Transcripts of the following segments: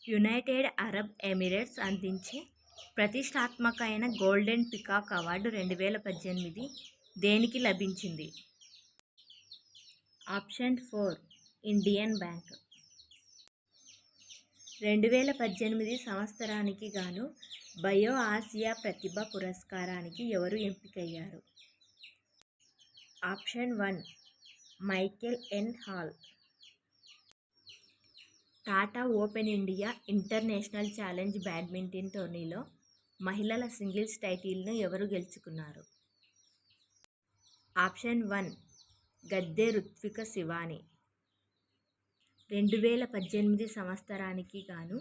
United Arab Emirates అందించే ప్రతిష్టాత్మకమైన golden peacock award 2018 దేనికి లభించింది? Option 4 Indian bank. 2018 సంవత్సరానికి గాను బయో ఆసియా ప్రతిభ పురస్కారానికి ఎవరు ఎంపికయ్యారు? Option 1 Michael N Hall. Tata open India international challenge badminton టోర్నీలో మహిళల సింగిల్స్ టైటిల్ను ఎవరు గెలుచుకున్నారు? ఆప్షన్ 1 గద్దె రుత్విక శివాని. 2018 సంవత్సరానికి గాను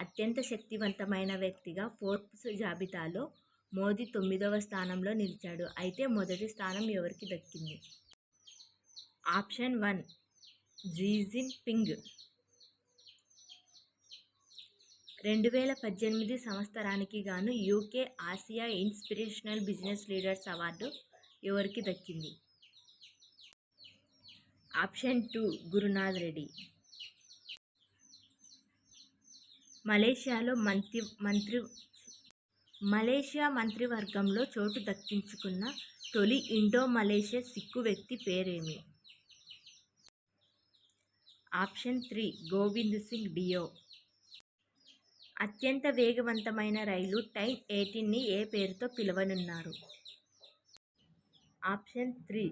అత్యంత శక్తివంతమైన వ్యక్తిగా ఫోర్బ్స్ జాబితాలో మోదీ 9వ స్థానంలో నిలిచాడు. అయితే మొదటి స్థానం ఎవరికి దక్కింది? ఆప్షన్ 1 జీ జిన్ పింగ్. 2018 సంవత్సరానికి గాను UK Asia inspirational business leaders award ఎవరికి దక్కింది? ఆప్షన్ 2 గురునాథ్ రెడ్డి. మలేషియా మంత్రివర్గంలో చోటు దక్కించుకున్న తొలి ఇండో మలేషియా సిక్కు వ్యక్తి పేరేమి? ఆప్షన్ 3 గోవింద్ సింగ్ డియో. అత్యంత వేగవంతమైన రైలు టైన్ 18ని ఏ పేరుతో పిలవనున్నారు? ఆప్షన్ 3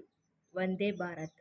వందే భారత్.